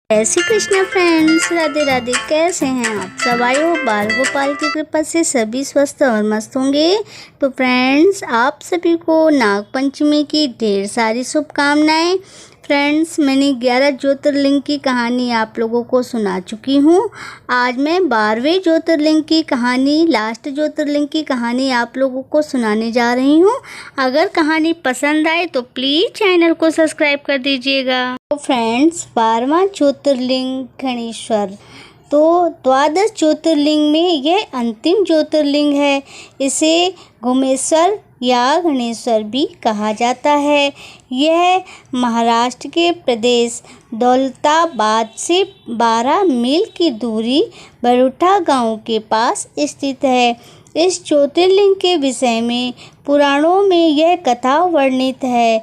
जय श्री कृष्ण फ्रेंड्स, राधे राधे। कैसे हैं आप सब? आए हो बाल गोपाल की कृपा से सभी स्वस्थ और मस्त होंगे। तो फ्रेंड्स, आप सभी को नाग पंचमी की ढेर सारी शुभकामनाएं। फ्रेंड्स, मैंने 11 ज्योतिर्लिंग की कहानी आप लोगों को सुना चुकी हूँ। आज मैं 12वें ज्योतिर्लिंग की कहानी, लास्ट ज्योतिर्लिंग की कहानी आप लोगों को सुनाने जा रही हूँ। अगर कहानी पसंद आए तो प्लीज़ चैनल को सब्सक्राइब कर दीजिएगा। तो फ्रेंड्स, 12वां ज्योतिर्लिंग गणेश्वर। तो द्वादश ज्योतिर्लिंग में यह अंतिम ज्योतिर्लिंग है। इसे घुमेश्वर या गणेश्वर भी कहा जाता है। यह महाराष्ट्र के प्रदेश दौलताबाद से 12 मील की दूरी बरूठा गांव के पास स्थित है। इस ज्योतिर्लिंग के विषय में पुराणों में यह कथा वर्णित है।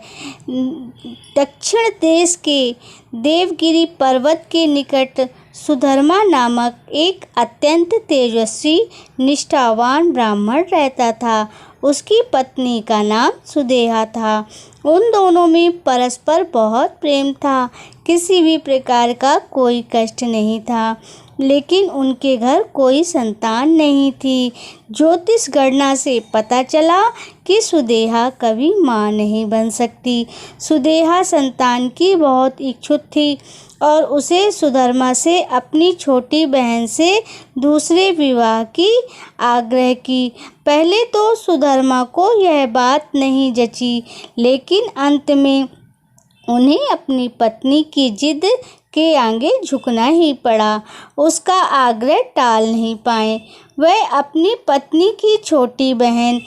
दक्षिण देश के देवगिरी पर्वत के निकट सुधर्मा नामक एक अत्यंत तेजस्वी निष्ठावान ब्राह्मण रहता था। उसकी पत्नी का नाम सुदेहा था। उन दोनों में परस्पर बहुत प्रेम था। किसी भी प्रकार का कोई कष्ट नहीं था, लेकिन उनके घर कोई संतान नहीं थी। ज्योतिष गणना से पता चला कि सुदेहा कभी मां नहीं बन सकती। सुदेहा संतान की बहुत इच्छुक थी और उसे सुधर्मा से अपनी छोटी बहन से दूसरे विवाह की आग्रह की। पहले तो सुधर्मा को यह बात नहीं जची, लेकिन अंत में उन्हें अपनी पत्नी की जिद के आगे झुकना ही पड़ा। उसका आग्रह टाल नहीं पाए। वह अपनी पत्नी की छोटी बहन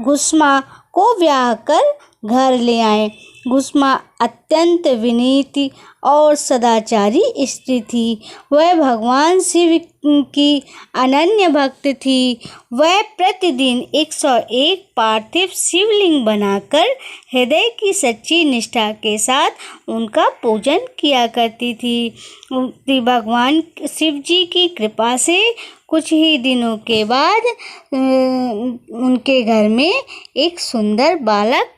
घुस्मा को ब्याह कर घर ले आए। घुस्मा अत्यंत विनीत और सदाचारी स्त्री थी। वह भगवान शिव की अनन्य भक्त थी। वह प्रतिदिन 101 पार्थिव शिवलिंग बनाकर हृदय की सच्ची निष्ठा के साथ उनका पूजन किया करती थी। भगवान शिव जी की कृपा से कुछ ही दिनों के बाद उनके घर में एक सुंदर बालक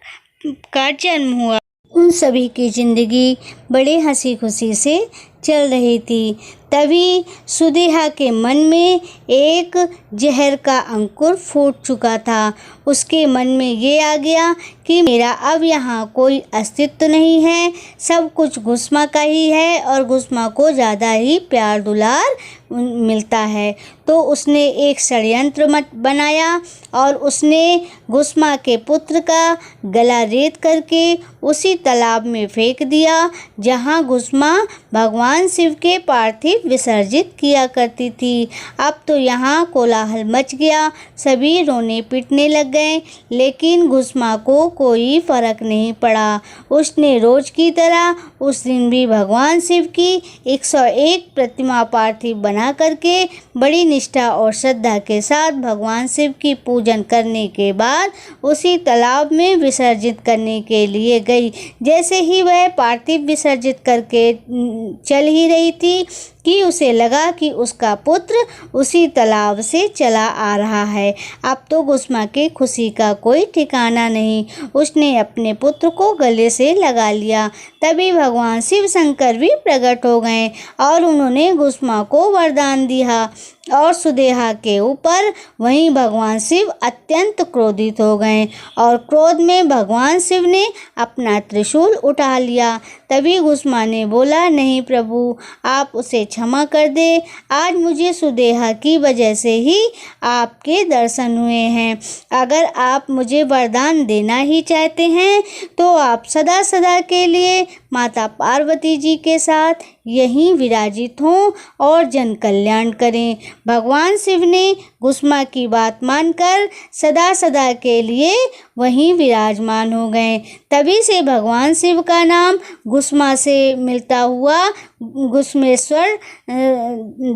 का जन्म हुआ। उन सभी की जिंदगी बड़े हंसी खुशी से चल रही थी। तभी सुदेहा के मन में एक जहर का अंकुर फूट चुका था। उसके मन में ये आ गया कि मेरा अब यहाँ कोई अस्तित्व नहीं है, सब कुछ घुस्मा का ही है और घुस्मा को ज़्यादा ही प्यार दुलार मिलता है। तो उसने एक षड्यंत्र बनाया और उसने घुस्मा के पुत्र का गला रेत करके उसी तालाब में फेंक दिया जहाँ घुस्मा भगवान शिव के पार्थिव विसर्जित किया करती थी। अब तो यहाँ कोलाहल मच गया, सभी रोने पीटने लग गए, लेकिन घुस्मा को कोई फर्क नहीं पड़ा। उसने रोज की तरह उस दिन भी भगवान शिव की 101 प्रतिमा पार्थिव बना करके बड़ी निष्ठा और श्रद्धा के साथ भगवान शिव की पूजन करने के बाद उसी तालाब में विसर्जित करने के लिए गई। जैसे ही वह पार्थिव विसर्जित करके चल ही रही थी कि उसे लगा कि उसका पुत्र उसी तालाब से चला आ रहा है। अब तो घुस्मा के खुशी का कोई ठिकाना नहीं। उसने अपने पुत्र को गले से लगा लिया। तभी भगवान शिव शंकर भी प्रकट हो गए और उन्होंने घुस्मा को वरदान दिया और सुदेहा के ऊपर वहीं भगवान शिव अत्यंत क्रोधित हो गए और क्रोध में भगवान शिव ने अपना त्रिशूल उठा लिया। तभी घुस्मा ने बोला, नहीं प्रभु, आप उसे क्षमा कर दे। आज मुझे सुदेहा की वजह से ही आपके दर्शन हुए हैं। अगर आप मुझे वरदान देना ही चाहते हैं तो आप सदा सदा के लिए माता पार्वती जी के साथ यहीं विराजित हों और जन कल्याण करें। भगवान शिव ने घुस्मा की बात मानकर सदा सदा के लिए वहीं विराजमान हो गए। तभी से भगवान शिव का नाम घुस्मा से मिलता हुआ घुस्मेश्वर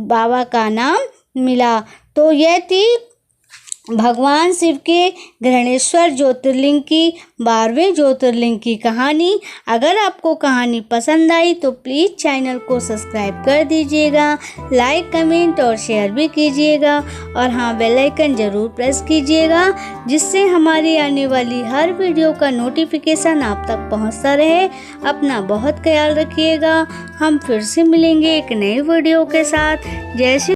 बाबा का नाम मिला। तो यह थी भगवान शिव के ग्रहणेश्वर ज्योतिर्लिंग की 12वें ज्योतिर्लिंग की कहानी। अगर आपको कहानी पसंद आई तो प्लीज़ चैनल को सब्सक्राइब कर दीजिएगा, लाइक कमेंट और शेयर भी कीजिएगा और हाँ, बेल आइकन ज़रूर प्रेस कीजिएगा, जिससे हमारी आने वाली हर वीडियो का नोटिफिकेशन आप तक पहुंचता रहे। अपना बहुत ख्याल रखिएगा। हम फिर से मिलेंगे एक नई वीडियो के साथ। जय श्री